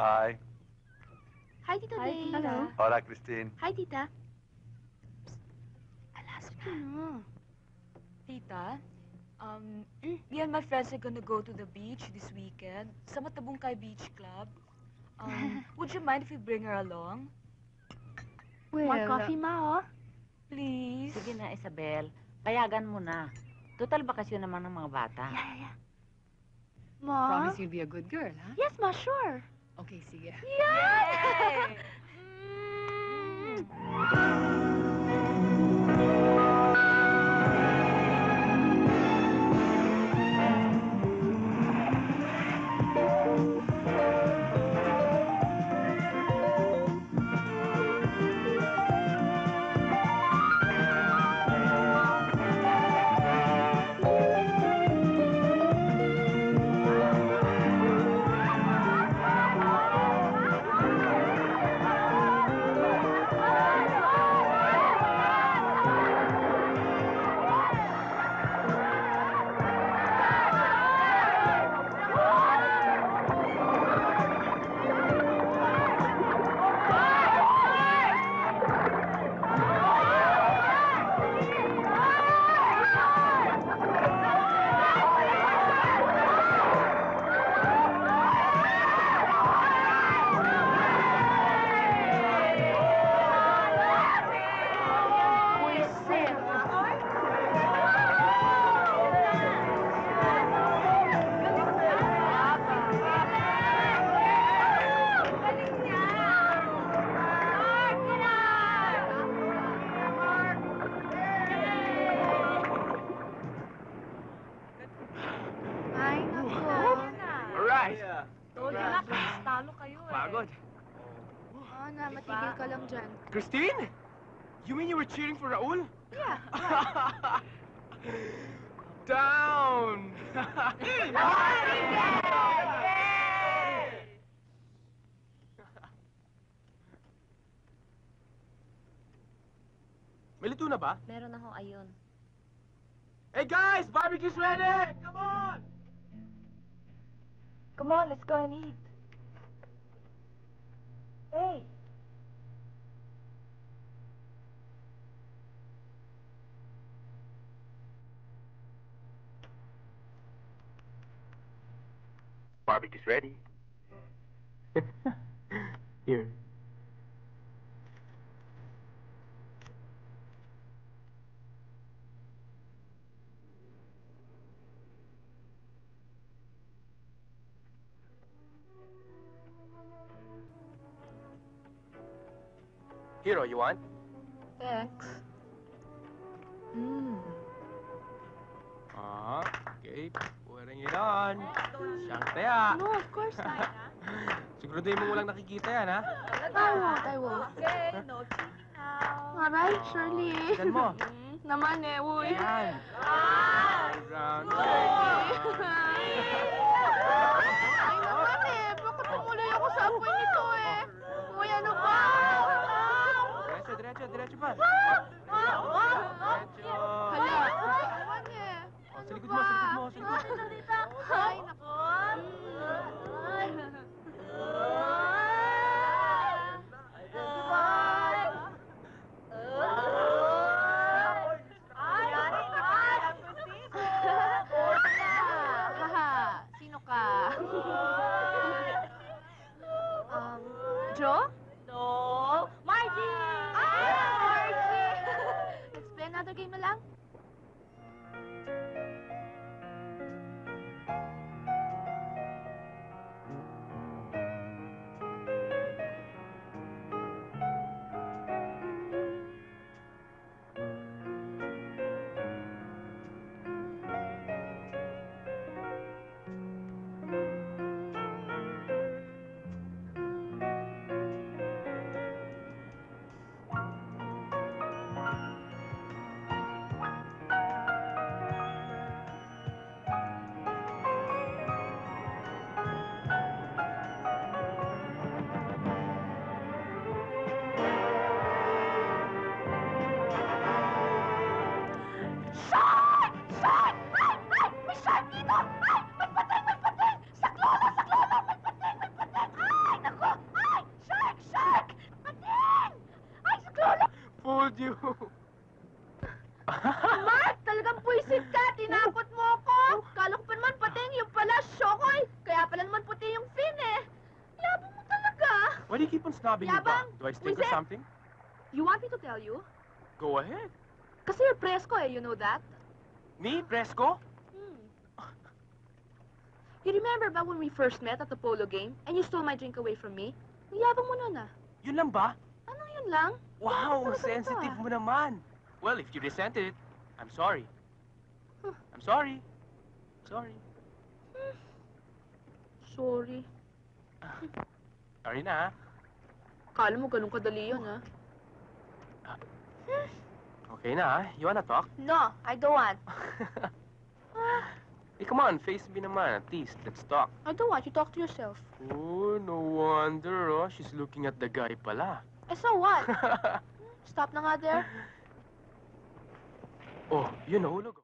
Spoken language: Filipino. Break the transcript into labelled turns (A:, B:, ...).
A: Hi.
B: Hi, Tito
C: Hi,
B: Day.
C: Tita.
A: Hola, Christine.
B: Hi, Tita.
C: Tita, me and my friends are gonna go to the beach this weekend sa Matabungkay Beach Club. Would you mind if we bring her along?
B: More coffee, Ma, oh.
C: Please?
D: Sige na, Isabel. Payagan mo na. Total bakasyon naman ng mga bata.
B: Yeah. Ma?
E: Promise you'll be a good girl, huh?
B: Yes, Ma, sure.
E: Okay, sige.
C: Yay!
B: Ay, naku.
A: Alright.
C: Told you na, talo kayo eh.
A: Pagod.
B: Oo na, matigil ka lang dyan.
A: Christine? You mean you were cheering for Raul?
B: Yeah.
A: Down! May luto na ba?
D: Meron ako ayun.
A: Hey guys! Barbecue's ready! Come on!
C: Come on, let's go and eat. Hey!
A: Barbecue's ready. Here. Hero, you want?
C: Thanks.
A: Okay. Puwering ilan. Siyang taya.
B: No, of course not.
A: Siguraduhin mo walang nakikita yan, ha?
B: Taiwo.
C: Okay, no cheating now.
B: Aray, Shirley.
A: Tignan mo.
B: Naman eh, uy.
A: Yan. Round.
B: Ay naman eh, bakit tumuloy ako sa apoy nito eh? Uy, ano ba?
A: Diretso pa. Diretso.
B: Hala, naman eh.
A: Oh, sa likod mo, sa likod mo.
B: Ay, naku. Haha, sino ka? Joe?
C: No! Margie!
B: Margie! Let's play another game na lang.
A: sinabi niyo ba?
B: Yabang!
A: Do I stink or
B: Wiset!
A: something?
B: You want me to tell you?
A: Go ahead.
B: Kasi you're presko eh, you know that?
A: Me, Fresco?
B: Hmm. You remember ba when we first met at the polo game and you stole my drink away from me? Ang yabang mo nun ah.
A: Yun lang ba?
B: Anong yun lang?
A: Wow,
B: Talaga
A: sensitive
B: ba?
A: mo naman. Well, if you resented it, I'm sorry.
B: Huh.
A: I'm sorry. Sorry.
B: Sorry.
A: Sorry na,
B: Kala mo ganun kadali yun ah.
A: Okay na, You wanna talk?
B: No, I don't want.
A: Hey, come on, face me naman. At least, let's talk.
B: I don't want. You talk to yourself.
A: Oh, no wonder, oh. She's looking at the guy pala.
B: Eh, so what? Stop na nga there.
A: Oh, yun, nahulog.